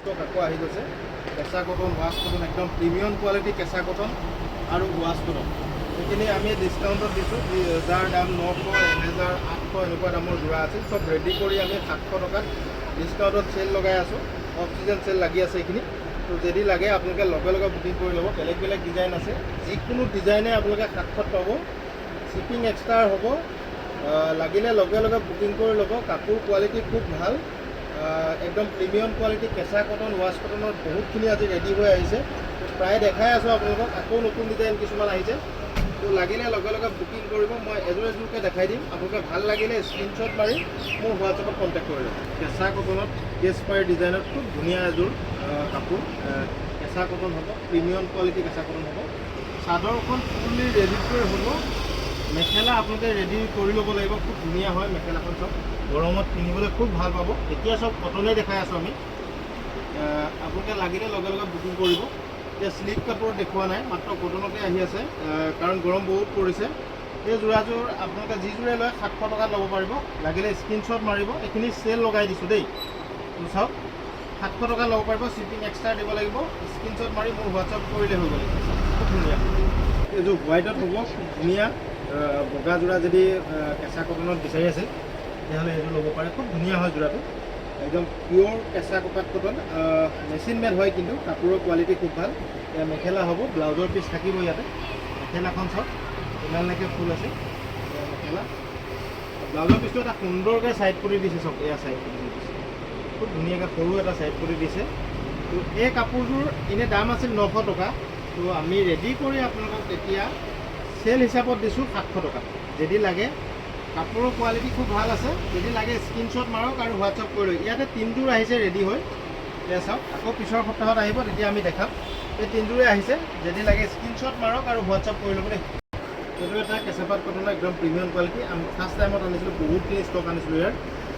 Stock আকৌ আহি গৈছে কেঁচা কটন ৱাছ কটন একদম প্ৰিমিয়াম কোৱালিটি কেঁচা কটন আৰু ৱাছ কটন সেইখিনি আমি ডিছকাউণ্টত দিছোঁ যাৰ দাম 900 1000 800 এনেকুৱা দামৰ যোৰা আছিল চব ৰেডি কৰি আমি 700 টকাত ডিছকাউণ্টত চেল লগাই আছোঁ অফ চিজন চেল লাগি আছে এইখিনি তো যদি লাগে আপোনালোকে লগে লগে বুকিং কৰি ল'ব বেলেগ বেলেগ ডিজাইন আছে যিকোনো ডিজাইনে আপোনালোকে 700ত পাব শ্বিপিং এক্সট্ৰা হ'ব লাগিলে লগে লগে বুকিং কৰি ল'ব কাপোৰ কোৱালিটি খুব ভাল একদম প্ৰিমিয়াম কোৱালিটি কেঁচা কটন ৱাছ কটনত বহুতখিনি আজি ৰেডি হৈ আহিছে প্ৰায় দেখাই আছোঁ আপোনালোকক আকৌ নতুন ডিজাইন কিছুমান আহিছে তো লাগিলে লগে লগে বুকিং কৰিব মই এযোৰ এযোৰকৈ দেখাই দিম আপোনালোকে ভাল লাগিলে স্ক্ৰীনশ্বট মাৰি মোৰ হোৱাটছএপত কণ্টেক্ট কৰি ল'ব কেঁচা কটনত কেছ পাই ডিজাইনত খুব ধুনীয়া এযোৰ কাপোৰ কেঁচা কটন হ'ব প্ৰিমিয়াম কোৱালিটি কেঁচা কটন হ'ব চাদৰখন ফুলি ৰেডি কৰি হ'ব মেখেলা আপোনালোকে ৰেডি কৰি ল'ব লাগিব খুব ধুনীয়া হয় মেখেলাখন চব গৰমত পিন্ধিবলৈ খুব ভাল পাব এতিয়া চব কটনেই দেখাই আছোঁ আমি আপোনালোকে লাগিলে লগে লগে বুকিং কৰিব এতিয়া শ্লিক কাপোৰ দেখুওৱা নাই মাত্ৰ কটনতে আহি আছে কাৰণ গৰম বহুত পৰিছে এই যোৰাযোৰ আপোনালোকে যিযোৰে লয় 700 টকাত ল'ব পাৰিব লাগিলে স্ক্ৰীনশ্বট মাৰিব এইখিনি চেল লগাই দিছোঁ দেই চাওক 700 টকা ল'ব পাৰিব শ্বিপিং এক্সট্ৰা দিব লাগিব স্ক্ৰীনশ্বট মাৰি মোৰ হোৱাটছআপ কৰিলে হৈ গ'ল খুব ধুনীয়া এইযোৰ হোৱাইটত হ'ব খুব ধুনীয়া বগা যোৰা যদি কেঁচা কটনত বিচাৰি আছে তেতিয়াহ'লে এইযোৰ ল'ব পাৰে খুব ধুনীয়া হয় যোৰাটো একদম পিয়'ৰ কেঁচা কপাত কটন মেচিন মেড হয় কিন্তু কাপোৰৰ কোৱালিটি খুব ভাল এয়া মেখেলা হ'ব ব্লাউজৰ পিচ থাকিব ইয়াতে মেখেলাখন চাওক ইমানলৈকে ফুল আছে মেখেলা ব্লাউজৰ পিচটো এটা সুন্দৰকৈ ছাইড কৰি দিছে চাওক এয়া ছাইড কৰি দিছে খুব ধুনীয়াকৈ সৰু এটা ছাইড কৰি দিছে তো এই কাপোৰযোৰ এনেই দাম আছিল 900 টকা তো আমি ৰেডি কৰি আপোনালোকক তেতিয়া চেল হিচাপত দিছোঁ 700 টকা যদি লাগে কাপোৰৰ কোৱালিটি খুব ভাল আছে যদি লাগে স্ক্ৰীনশ্বট মাৰক আৰু হোৱাটছআপ কৰি লওক ইয়াতে 3যোৰ আহিছে ৰেডি হৈ এয়া চাওক আকৌ পিছৰ সপ্তাহত আহিব তেতিয়া আমি দেখাম এই 3যোৰে আহিছে যদি লাগে স্ক্ৰীনশ্বট মাৰক আৰু হোৱাটছআপ কৰি ল'ব দেই এইটো এটা কেঁচাপাত কটনৰ একদম প্ৰিমিয়াম কোৱালিটি আমি ফাৰ্ষ্ট টাইমত আনিছিলোঁ বহুতখিনি ষ্টক আনিছিলোঁ ইয়াৰ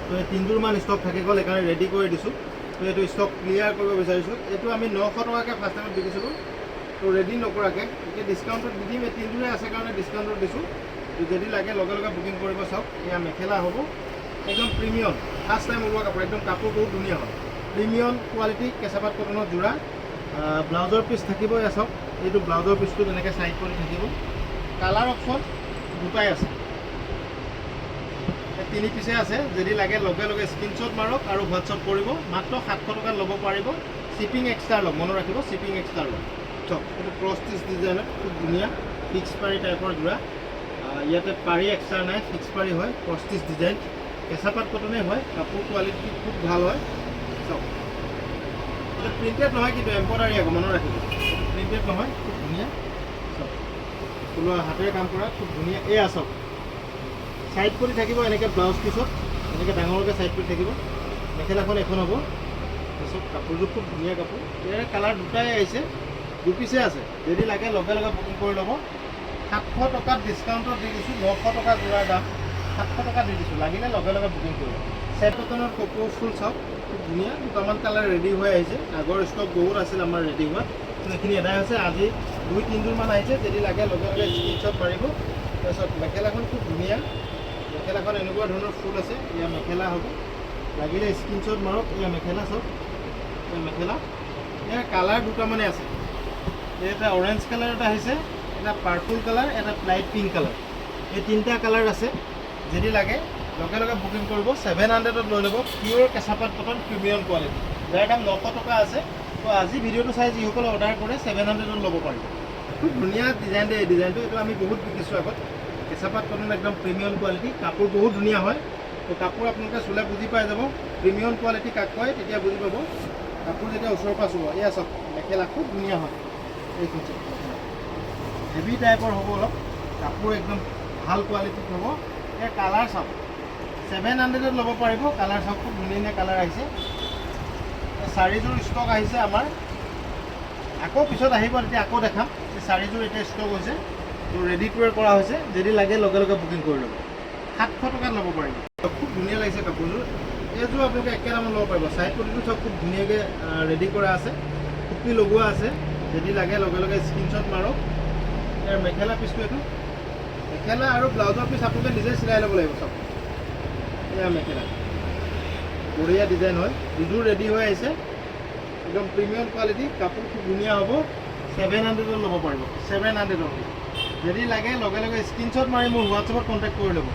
তো এই 3যোৰমান ষ্টক থাকি গ'ল সেইকাৰণে ৰেডি কৰি দিছোঁ তো এইটো ষ্টক ক্লিয়াৰ কৰিব বিচাৰিছোঁ এইটো আমি 900 টকাকৈ ফাৰ্ষ্ট টাইমত বিকিছিলোঁ তো ৰেডি নকৰাকৈ এতিয়া ডিছকাউণ্টত দি দিম এই 3যোৰে আছে কাৰণে ডিছকাউণ্টত দিছোঁ যদি লাগে লগে লগে বুকিং কৰিব চাওক এয়া মেখেলা হ'ব একদম প্ৰিমিয়াম ফাৰ্ষ্ট টাইম ওলোৱা কাপোৰ একদম কাপোৰ বহুত ধুনীয়া হয় প্ৰিমিয়াম কোৱালিটি কেঁচাপাত কটনৰ যোৰা ব্লাউজৰ পিচ থাকিব এয়া চাওক এইটো ব্লাউজৰ পিচটো তেনেকৈ ছাইড কৰি থাকিব কালাৰ অপশ্যন দুটাই আছে 3 পিচে আছে যদি লাগে লগে লগে স্ক্ৰীনশ্বট মাৰক আৰু হোৱাটছআপ কৰিব মাত্ৰ 700 টকাত ল'ব পাৰিব শ্বিপিং এক্সট্ৰা লওক মনত ৰাখিব শ্বিপিং এক্সট্ৰা লওক চাওক এইটো ক্ৰছ ষ্টিচ ডিজাইনত খুব ধুনীয়া ফিক্স পাৰি টাইপৰ যোৰা ইয়াতে পাৰি এক্সট্ৰা নাই ফিক্স পাৰি হয় ক্ৰছ ষ্টিচ ডিজাইন কেঁচাপাত কটনেই হয় কাপোৰ কোৱালিটি খুব ভাল হয় চাওক এইটো প্ৰিণ্টেড নহয় কিন্তু এম্ব্ৰইডাৰী আকৌ মনত ৰাখিব প্ৰিণ্টেড নহয় খুব ধুনীয়া চাওক ফুলৰ হাতেৰে কাম কৰা খুব ধুনীয়া এয়া চাওক ছাইড কৰি থাকিব এনেকৈ ব্লাউজ পিছত এনেকৈ ডাঙৰকৈ ছাইড কৰি থাকিব মেখেলাখন এখন হ'ব তাৰপিছত কাপোৰযোৰ খুব ধুনীয়া কাপোৰ ইয়াৰ কালাৰ দুটাই আহিছে 2 পিচে আছে যদি লাগে লগে লগে বুকিং কৰি ল'ব 700 টকাত ডিছকাউণ্টত দি দিছোঁ 900 টকা যোৰাৰ দাম 700 টকা দি দিছোঁ লাগিলে লগে লগে বুকিং কৰিব চেট কটনৰ কপৌ ফুল চাওক খুব ধুনীয়া দুটামান কালাৰ ৰেডি হৈ আহিছে আগৰ ষ্টক বহুত আছিল আমাৰ ৰেডি হোৱা এইখিনি এদাই হৈছে আজি 2-3যোৰমান আহিছে যদি লাগে লগে লগে স্ক্ৰীনশ্বট মাৰিব তাৰপিছত মেখেলাখন খুব ধুনীয়া মেখেলাখন এনেকুৱা ধৰণৰ ফুল আছে এয়া মেখেলা হ'ব লাগিলে স্ক্ৰীনশ্বট মাৰক এয়া মেখেলা চাওক এয়া মেখেলা ইয়াৰ কালাৰ দুটামানে আছে এটা অৰেঞ্জ কালাৰ এটা আহিছে এটা পাৰ্পল কালাৰ এটা লাইট পিংক কালাৰ এই 3টা কালাৰ আছে যদি লাগে লগে লগে বুকিং কৰিব 700ত লৈ ল'ব পিয়'ৰ কেঁচাপাত কটন প্ৰিমিয়াম কোৱালিটি যাৰ দাম 900 টকা আছে তো আজি ভিডিঅ'টো চাই যিসকলে অৰ্ডাৰ কৰে 700ত ল'ব পাৰিব খুব ধুনীয়া ডিজাইন দিয়ে এই ডিজাইনটো এইটো আমি বহুত বিকিছোঁ আগত কেঁচাপাত কটন একদম প্ৰিমিয়াম কোৱালিটি কাপোৰ বহুত ধুনীয়া হয় তো কাপোৰ আপোনালোকে চুলে বুজি পাই যাব প্ৰিমিয়াম কোৱালিটি কাক কয় তেতিয়া বুজি পাব কাপোৰ যেতিয়া ওচৰৰ পৰা চুব এয়া চাওক মেখেলা খুব ধুনীয়া হয় এইখন চাওক হেভি টাইপৰ হ'ব অলপ কাপোৰ একদম ভাল কোৱালিটিত হ'ব এই কালাৰ চাওক 700ত ল'ব পাৰিব কালাৰ চাওক খুব ধুনীয়া কালাৰ আহিছে 4যোৰ ষ্টক আহিছে আমাৰ আকৌ পিছত আহিব তেতিয়া আকৌ দেখাম এই 4যোৰ এতিয়া ষ্টক হৈছে তো ৰেডি টু ৱেৰ কৰা হৈছে যদি লাগে লগে লগে বুকিং কৰি ল'ব 700 টকাত ল'ব পাৰিব খুব ধুনীয়া লাগিছে কাপোৰযোৰ এইযোৰ আপোনালোকে একেদামত ল'ব পাৰিব ছাইড পটিটো চব খুব ধুনীয়াকৈ ৰেডি কৰা আছে টুপি লগোৱা আছে যদি লাগে লগে লগে স্ক্ৰীনশ্বট মাৰক ইয়াৰ মেখেলা পিচটো এইটো মেখেলা আৰু ব্লাউজৰ পিচ আপোনালোকে নিজে চিলাই ল'ব লাগিব চব এয়া মেখেলা বঢ়িয়া ডিজাইন হয় দুযোৰ ৰেডি হৈ আহিছে একদম প্ৰিমিয়াম কোৱালিটি, কাপোৰ খুব ধুনীয়া হ'ব। 700 ল'ব পাৰিব, 700 অনলি। যদি লাগে লগে লগে স্ক্ৰীনশ্বট মাৰি মোৰ হোৱাটছএপত কণ্টেক্ট কৰি ল'ব।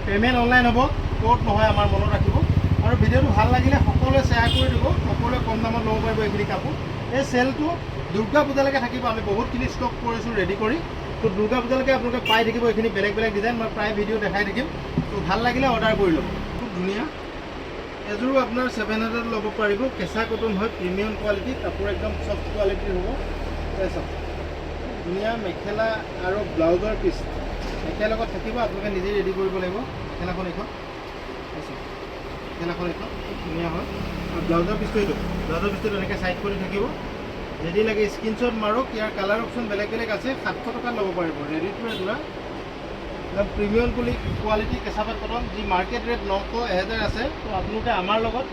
পে'মেণ্ট অনলাইন হ'ব, ক'ত নহয় আমাৰ মনত ৰাখিব। আৰু ভিডিঅ'টো ভাল লাগিলে সকলোৱে শ্বেয়াৰ কৰি দিব, সকলোৱে কম দামত ল'ব পাৰিব এইখিনি কাপোৰ। এই চেলটো দুৰ্গা পূজালৈকে থাকিব। আমি বহুতখিনি ষ্টক কৰিছোঁ ৰেডি কৰি, তো দুৰ্গা পূজালৈকে আপোনালোকে পাই থাকিব এইখিনি বেলেগ বেলেগ ডিজাইন। মই প্ৰায় ভিডিঅ' দেখাই থাকিম, তো ভাল লাগিলে অৰ্ডাৰ কৰি ল'ব। খুব ধুনীয়া এযোৰো আপোনাৰ 700 ল'ব পাৰিব। কেঁচা কটন হয়, প্ৰিমিয়াম কোৱালিটি, কাপোৰ একদম চফ্ট কোৱালিটিৰ হ'ব। চাওক ধুনীয়া মেখেলা আৰু ব্লাউজৰ পিচ একেলগত থাকিব। আপোনালোকে নিজেই ৰেডি কৰিব লাগিব। মেখেলাখন এইখন মেখেলাখন এইখন খুব ধুনীয়া হয়। আৰু ব্লাউজৰ পিচটো এইটো, ব্লাউজৰ পিচটো এনেকৈ চাইড কৰি থাকিব। যদি লাগে স্ক্ৰীনশ্বট মাৰক। ইয়াৰ কালাৰ অপশ্যন বেলেগ বেলেগ আছে। 700 টকাত ল'ব পাৰিব। ৰেডি টু এযোৰা একদম প্ৰিমিয়াম কোৱালিটি কেঁচাপাত কটন, যি মাৰ্কেট ৰেট 900 1000 আছে। তো আপোনালোকে আমাৰ লগত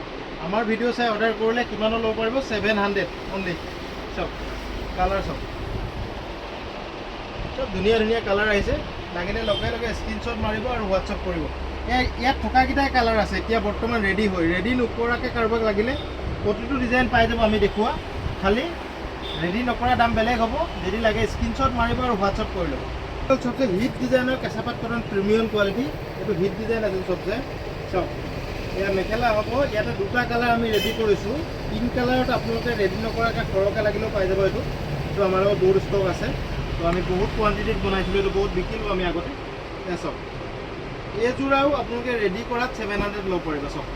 আমাৰ ভিডিঅ' চাই অৰ্ডাৰ কৰিলে কিমানত ল'ব পাৰিব? 700 অনলি। চাওক কালাৰ চাওক, চব ধুনীয়া ধুনীয়া কালাৰ আহিছে। লাগিলে লগে লগে স্ক্ৰীনশ্বট মাৰিব আৰু হোৱাটছআপ কৰিব। ইয়াত থকাকেইটাই কালাৰ আছে এতিয়া বৰ্তমান ৰেডি হয়। ৰেডি নকৰাকৈ কাৰোবাক লাগিলে প্ৰতিটো ডিজাইন পাই যাব আমি দেখুওৱা। খালি ৰেডি নকৰা দাম বেলেগ হ'ব। যদি লাগে স্ক্ৰীনশ্বট মাৰিব আৰু হোৱাটছআপ কৰি ল'ব। চবচে হিট ডিজাইনৰ কেঁচাপাত কটন প্ৰিমিয়াম কোৱালিটি, এইটো হিট ডিজাইন আছিল চবচে। চাওক এয়া মেখেলা হ'ব। ইয়াতে দুটা কালাৰ আমি ৰেডি কৰিছোঁ। পিংক কালাৰত আপোনালোকে ৰেডি নকৰাকৈ সৰহকৈ লাগিলেও পাই যাব। এইটো আমাৰ লগত বহুত ষ্টক আছে। তো আমি বহুত কোৱান্টিটিত বনাইছিলোঁ, এইটো বহুত বিকিলোঁ আমি আগতে। চাওক এইযোৰাও আপোনালোকে ৰেডি কৰাত 700 ল'ব পাৰিব। চাওক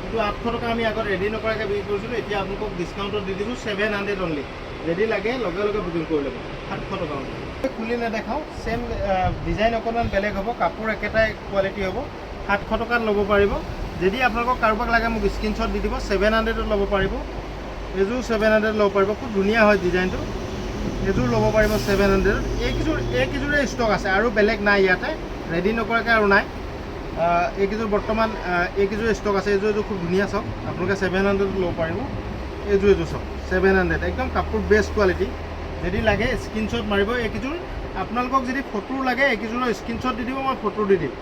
এইটো 800 টকা আমি আগত ৰেডি নকৰাকৈ বিক্ৰী কৰিছিলোঁ। এতিয়া আপোনালোকক ডিছকাউণ্টত দি দিছোঁ 700 অনলি। ৰেডি লাগে লগে লগে বুকিং কৰি ল'ব। 700 টকা অনলি। খুলি নেদেখাওঁ, চেম ডিজাইন অকণমান বেলেগ হ'ব, কাপোৰ একেটাই কোৱালিটি হ'ব। 700 টকাত ল'ব পাৰিব। যদি আপোনালোকক কাৰোবাক লাগে মোক স্ক্ৰীনশ্বট দি দিব। 700 ল'ব পাৰিব। এইযোৰ 700 ল'ব পাৰিব। খুব ধুনীয়া হয় ডিজাইনটো। এইযোৰ ল'ব পাৰিব 700। এইকেইযোৰে ষ্টক আছে, আৰু বেলেগ নাই ইয়াতে। ৰেডি নকৰাকৈ আৰু নাই। এইকেইযোৰ বৰ্তমান এইকেইযোৰ ষ্টক আছে। এইযোৰ খুব ধুনীয়া। চাওক আপোনালোকে 700 ল'ব পাৰিব। এইযোৰ চাওক 700 একদম কাপোৰ বেষ্ট কোৱালিটি। যদি লাগে স্ক্ৰীনশ্বট মাৰিব। এইকেইযোৰ আপোনালোকক যদি ফটো লাগে এইকেইযোৰৰ স্ক্ৰীনশ্বট দি দিব, মই ফটো দি দিম।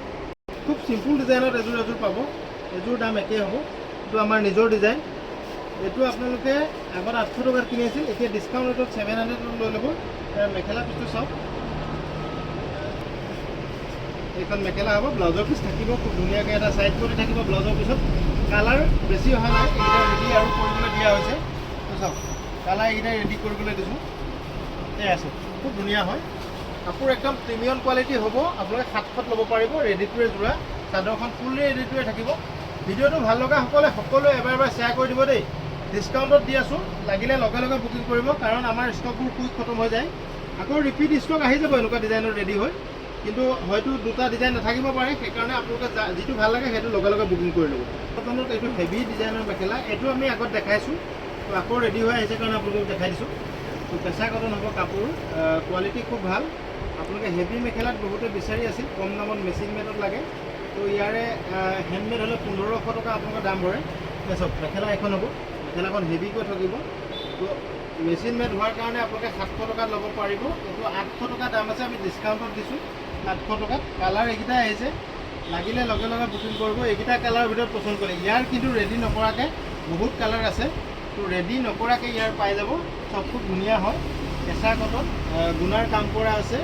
খুব চিম্পুল ডিজাইনত এযোৰ পাব। এইযোৰ দাম একেই হ'ব। এইটো আমাৰ নিজৰ ডিজাইন। এইটো আপোনালোকে আগত 800 টকাত কিনি আছিল, এতিয়া ডিছকাউণ্ট ৰেটত 700 লৈ ল'ব। মেখেলা পিচটো চাওক, এইখন মেখেলা হ'ব। ব্লাউজৰ পিচ থাকিব খুব ধুনীয়াকৈ এটা চাইড কৰি থাকিব। ব্লাউজৰ পিছত কালাৰ বেছি অহা নাই, এইকেইটা ৰেডি আৰু কৰিবলৈ দিয়া হৈছে। চাওক কালাৰ এইকেইটা ৰেডি কৰিবলৈ দিছোঁ। এই আছে খুব ধুনীয়া হয়। কাপোৰ একদম প্ৰিমিয়াম কোৱালিটি হ'ব। আপোনালোকে 700 ল'ব পাৰিব। ৰেডি টুৱে যোৰা চাদৰখন ফুল্লি ৰেডি টুৱে থাকিব। ভিডিঅ'টো ভাল লগা সকলোৱে এবাৰ শ্বেয়াৰ কৰি দিব দেই। ডিছকাউণ্টত দি আছোঁ, লাগিলে লগে লগে বুকিং কৰিব, কাৰণ আমাৰ ষ্টকবোৰ কুইক খতম হৈ যায়। আকৌ ৰিপিট ষ্টক আহি যাব এনেকুৱা ডিজাইনত ৰেডি হয়, কিন্তু হয়তো দুটা ডিজাইন নাথাকিব পাৰে। সেইকাৰণে আপোনালোকে যিটো ভাল লাগে সেইটো লগে লগে বুকিং কৰি ল'ব। কটনত এইটো হেভি ডিজাইনৰ মেখেলা, এইটো আমি আগত দেখাইছোঁ। তো আকৌ ৰেডি হৈ আহিছে কাৰণে আপোনালোকক দেখাই দিছোঁ। তো কেঁচা কটন হ'ব কাপোৰ, কোৱালিটি খুব ভাল। আপোনালোকে হেভি মেখেলাত বহুতে বিচাৰি আছিল, কম দামত মেচিন মেডত লাগে। তো ইয়াৰে হেণ্ডমেড হ'লে 1500 টকা আপোনালোকৰ দাম ভৰে। চাওক মেখেলা এখন হ'ব, মেখেলাখন হেভিকৈ থাকিব। তো মেচিন মেড হোৱাৰ কাৰণে আপোনালোকে 700 টকাত ল'ব পাৰিব। এইটো 800 টকা দাম আছে, আমি ডিছকাউণ্টত দিছোঁ 700 টকাত। কালাৰ এইকেইটাই আহিছে, লাগিলে লগে লগে বুকিং কৰিব। এইকেইটা কালাৰৰ ভিতৰত পচন্দ কৰে। ইয়াৰ কিন্তু ৰেডি নকৰাকৈ বহুত কালাৰ আছে। তো ৰেডি নকৰাকৈ ইয়াৰ পাই যাব। চব খুব ধুনীয়া হয়, কেঁচা কটন, গুণাৰ কাম কৰা আছে।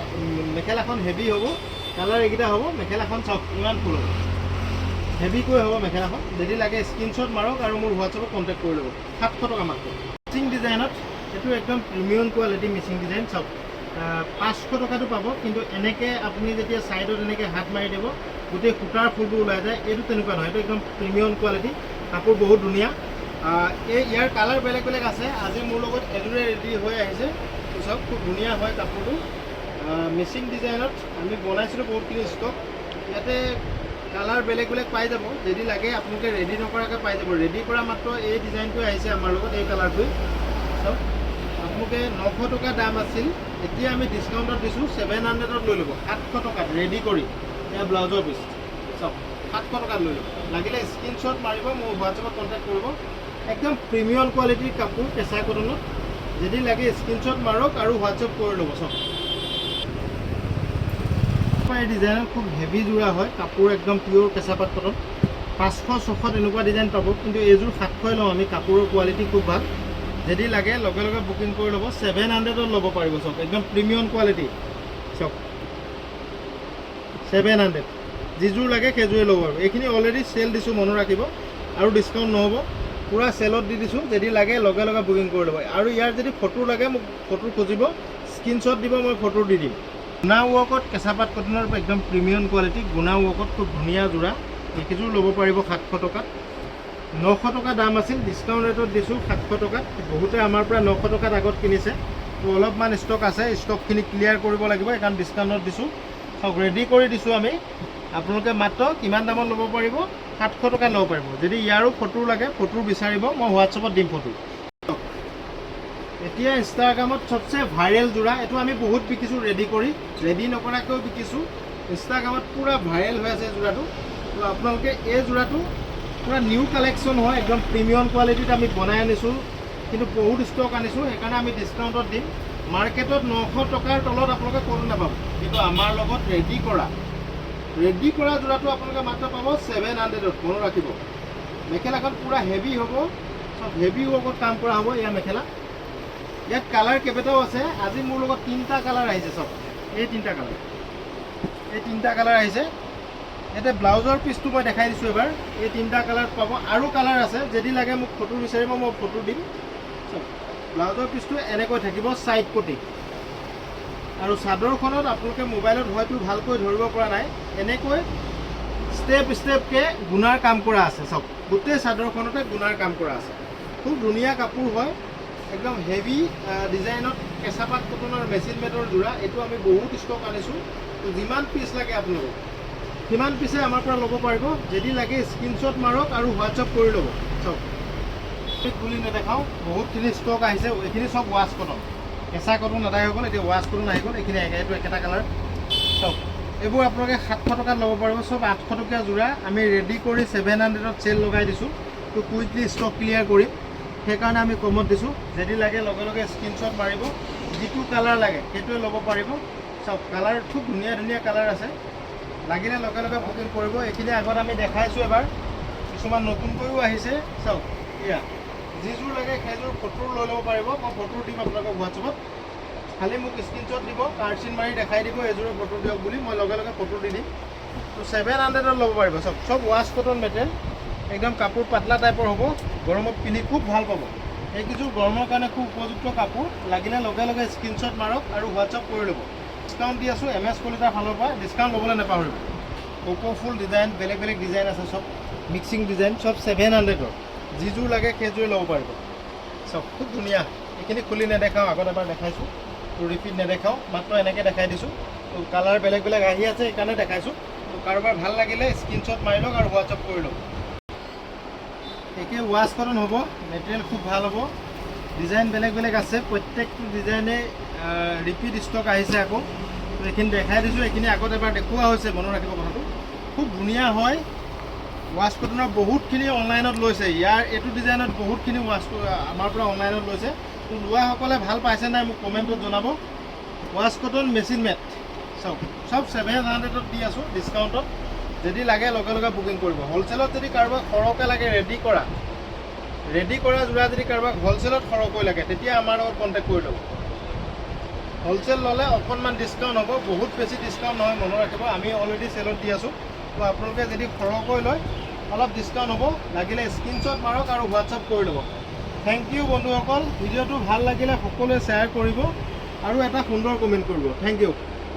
মেখেলাখন হেভি হ'ব, কালাৰ এইকেইটা হ'ব। মেখেলাখন চাওক ইমান ফুল হ'ব, হেভিকৈ হ'ব মেখেলাখন। যদি লাগে স্ক্ৰীনশ্বট মাৰক আৰু মোৰ হোৱাটছএপত কণ্টেক্ট কৰি ল'ব। 700 টকা মাত্ৰ। মিচিং ডিজাইনত এইটো একদম প্ৰিমিয়াম কোৱালিটি মিচিং ডিজাইন। চাওক 500 টকাটো পাব, কিন্তু এনেকৈ আপুনি যেতিয়া ছাইডত এনেকৈ হাত মাৰি দিব গোটেই সূতাৰ ফুলটো ওলাই যায়। এইটো তেনেকুৱা নহয়, এইটো একদম প্ৰিমিয়াম কোৱালিটি। কাপোৰ বহুত ধুনীয়া। ইয়াৰ কালাৰ বেলেগ বেলেগ আছে। আজি মোৰ লগত এযোৰে ৰেডি হৈ আহিছে। চাওক খুব ধুনীয়া হয় কাপোৰটো। মিচিং ডিজাইনত আমি বনাইছিলোঁ বহুতখিনি ষ্টক। ইয়াতে কালাৰ বেলেগ বেলেগ পাই যাব। যদি লাগে আপোনালোকে ৰেডি নকৰাকৈ পাই যাব। ৰেডি কৰা মাত্ৰ এই ডিজাইনটোৱে আহিছে আমাৰ লগত, এই কালাৰটোৱে। চাওক আপোনালোকে 900 টকা দাম আছিল, এতিয়া আমি ডিছকাউণ্টত দিছোঁ 700ত লৈ ল'ব। 700 টকাত ৰেডি কৰি। এয়া ব্লাউজৰ পিচ চাওক 700 টকাত লৈ ল'ব। লাগিলে স্ক্ৰীনশ্বট মাৰিব, মোৰ হোৱাটছএপত কণ্টেক্ট কৰিব। একদম প্ৰিমিয়াম কোৱালিটিৰ কাপোৰ কেঁচা কটনত। যদি লাগে স্ক্ৰীনশ্বট মাৰক আৰু হোৱাটছএপ কৰি ল'ব। চাওক এই ডিজাইনত খুব হেভি যোৰা হয়, কাপোৰ একদম পিয়'ৰ কেঁচাপাত কটন। 500 600 এনেকুৱা ডিজাইন পাব, কিন্তু এইযোৰ 700 লওঁ আমি। কাপোৰৰ কোৱালিটি খুব ভাল। যদি লাগে লগে লগে বুকিং কৰি ল'ব 700ত ল'ব পাৰিব চব একদম প্ৰিমিয়াম কোৱালিটি চব 700 যিযোৰ লাগে সেইযোৰে ল'ব পাৰিব এইখিনি অলৰেডি চেল দিছোঁ মনত ৰাখিব আৰু ডিছকাউণ্ট নহ'ব পুৰা চেলত দি দিছোঁ যদি লাগে লগে লগে বুকিং কৰি ল'ব আৰু ইয়াৰ যদি ফটো লাগে মোক ফটো খুজিব স্ক্ৰীনশ্বট দিব মই ফটো দি দিম গুণা ৱৰ্কত কেঁচাপাত কটনৰ একদম প্ৰিমিয়াম কোৱালিটি গুণা ৱৰ্কত খুব ধুনীয়া যোৰা এইকেইযোৰ ল'ব পাৰিব 700 টকাত 900 টকা দাম আছিল ডিছকাউণ্ট ৰেটত দিছোঁ 700 টকাত বহুতে আমাৰ পৰা 900 টকাত আগত কিনিছে তো অলপমান ষ্টক আছে ষ্টকখিনি ক্লিয়াৰ কৰিব লাগিব সেইকাৰণে ডিছকাউণ্টত দিছোঁ সব ৰেডি কৰি দিছোঁ আমি আপোনালোকে মাত্ৰ কিমান দামত ল'ব পাৰিব 700 টকা ল'ব পাৰিব যদি ইয়াৰো ফটো লাগে ফটো বিচাৰিব মই হোৱাটছএপত দিম ফটো এতিয়া ইনষ্টাগ্ৰামত সবচে ভাইৰেল যোৰা এইটো আমি বহুত বিকিছোঁ ৰেডি নকৰাকৈও বিকিছোঁ ইনষ্টাগ্ৰামত পুৰা ভাইৰেল হৈ আছে যোৰাটো তো আপোনালোকে এই যোৰাটো পুৰা নিউ কালেকশ্যন হয় একদম প্ৰিমিয়াম কোৱালিটিত আমি বনাই আনিছোঁ কিন্তু বহুত ষ্টক আনিছোঁ সেইকাৰণে আমি ডিছকাউণ্টত দিম মাৰ্কেটত 900 টকাৰ তলত আপোনালোকে ক'তো নাপাব কিন্তু আমাৰ লগত ৰেডি কৰা যোৰাটো আপোনালোকে মাত্ৰ পাব 700ত মনত ৰাখিব মেখেলাখন পুৰা হেভি হ'ব চব হেভি ৱৰ্কত কাম কৰা হ'ব এয়া মেখেলা ইয়াত কালাৰ কেইবাটাও আছে আজি মোৰ লগত 3টা কালাৰ আহিছে চব এই 3টা কালাৰ আহিছে ইয়াতে ব্লাউজৰ পিচটো মই দেখাই দিছোঁ এবাৰ এই 3টা কালাৰ পাব আৰু কালাৰ আছে যদি লাগে মোক ফটো বিচাৰিব মই ফটো দিম চব ব্লাউজৰ পিচটো এনেকৈ থাকিব সাইড পটি আৰু চাদৰখনত আপোনালোকে মোবাইলত হয়তো ভালকৈ ধৰিব পৰা নাই এনেকৈ ষ্টেপকৈ গুণাৰ কাম কৰা আছে চব গোটেই চাদৰখনতে গুণাৰ কাম কৰা আছে খুব ধুনীয়া কাপোৰ হয় একদম হেভি ডিজাইনত কেঁচাপাত কটনৰ মেচিন মেডৰ যোৰা এইটো আমি বহুত ষ্টক আনিছোঁ যিমান পিচ লাগে আপোনালোকক সিমান পিছে আমাৰ পৰা ল'ব পাৰিব যদি লাগে স্ক্ৰীনশ্বট মাৰক আৰু হোৱাটছআপ কৰি ল'ব চব খুলি নেদেখাওঁ বহুতখিনি ষ্টক আহিছে এইখিনি চব ৱাছ কটন কেঁচা কটন আদায় হৈ গ'ল এতিয়া ৱাছ কটন আহি গ'ল এইখিনি এইটো একেটা কালাৰ চব এইবোৰ আপোনালোকে 700 টকাত ল'ব পাৰিব চব 800 টকীয়া যোৰা আমি ৰেডি কৰি 700ত চেল লগাই দিছোঁ তো কুইকলি ষ্টক ক্লিয়াৰ কৰিম সেইকাৰণে আমি কমত দিছোঁ যদি লাগে লগে লগে স্ক্ৰীনশ্বট মাৰিব যিটো কালাৰ লাগে সেইটোৱে ল'ব পাৰিব চব কালাৰ খুব ধুনীয়া কালাৰ আছে লাগিলে লগে লগে বুকিং কৰিব এইখিনি আগত আমি দেখাইছোঁ এবাৰ কিছুমান নতুনকৈও আহিছে চাওক এয়া যিযোৰ লাগে সেইযোৰ ফটো লৈ ল'ব পাৰিব মই ফটো দিম আপোনালোকক হোৱাটছএপত খালি মোক স্ক্ৰীনশ্বট দিব কাৰ্ড চিন মাৰি দেখাই দিব এইযোৰৰ ফটো দিয়ক বুলি মই লগে লগে ফটো দি দিম তো 700ত ল'ব পাৰিব চব ৱাছ কটন মেটেৰিয়েল একদম কাপোৰ পাতলা টাইপৰ হ'ব গৰমত পিন্ধি খুব ভাল পাব এইকেইযোৰ গৰমৰ কাৰণে খুব উপযুক্ত কাপোৰ লাগিলে লগে লগে স্ক্ৰীনশ্বট মাৰক আৰু হোৱাটছআপ কৰি ল'ব ডিছকাউণ্ট দি আছোঁ MS কলিতাৰ ফালৰ পৰা ডিছকাউণ্ট ল'বলৈ নাপাহৰিব ফুল ডিজাইন বেলেগ ডিজাইন আছে চব মিক্সিং ডিজাইন চব 700ৰ যিযোৰ লাগে সেইযোৰে ল'ব পাৰিব চব খুব ধুনীয়া এইখিনি খুলি নেদেখাওঁ আগত এবাৰ দেখাইছোঁ তো ৰিপিট নেদেখাওঁ মাত্ৰ এনেকৈ দেখাই দিছোঁ তো কালাৰ বেলেগ আহি আছে সেইকাৰণে দেখাইছোঁ তো কাৰোবাৰ ভাল লাগিলে স্ক্ৰীনশ্বট মাৰি লওক আৰু হোৱাটছআপ কৰি লওক একে ৱাছ কটন হ'ব মেটেৰিয়েল খুব ভাল হ'ব ডিজাইন বেলেগ আছে প্ৰত্যেকটো ডিজাইনে ৰিপিট ষ্টক আহিছে আকৌ তো এইখিনি দেখাই দিছোঁ এইখিনি আগত এবাৰ দেখুওৱা হৈছে মনত ৰাখিব কথাটো খুব ধুনীয়া হয় ৱাছ কটনৰ বহুতখিনি অনলাইনত লৈছে ইয়াৰ এইটো ডিজাইনত বহুতখিনি আমাৰ পৰা অনলাইনত লৈছে তো লোৱাসকলে ভাল পাইছে নাই মোক কমেণ্টত জনাব ৱাছ কটন মেচিন মেড চব 700ত দি আছোঁ ডিছকাউণ্টত যদি লাগে লগে লগে বুকিং কৰিব হ'লচেলত যদি কাৰোবাক সৰহকৈ লাগে ৰেডি কৰা যোৰা যদি কাৰোবাক হ'লচেলত সৰহকৈ লাগে তেতিয়া আমাৰ লগত কণ্টেক্ট কৰি ল'ব হ'লচেল ল'লে অকণমান ডিছকাউণ্ট হ'ব বহুত বেছি ডিছকাউণ্ট নহয় মনত ৰাখিব আমি অলৰেডি চেলত দি আছোঁ তো আপোনালোকে যদি সৰহকৈ লয় অলপ ডিছকাউণ্ট হ'ব লাগিলে স্ক্ৰীনশ্বট মাৰক আৰু হোৱাটছআপ কৰি ল'ব থেংক ইউ বন্ধুসকল ভিডিঅ'টো ভাল লাগিলে সকলোৱে শ্বেয়াৰ কৰিব আৰু এটা সুন্দৰ কমেণ্ট কৰিব থেংক ইউ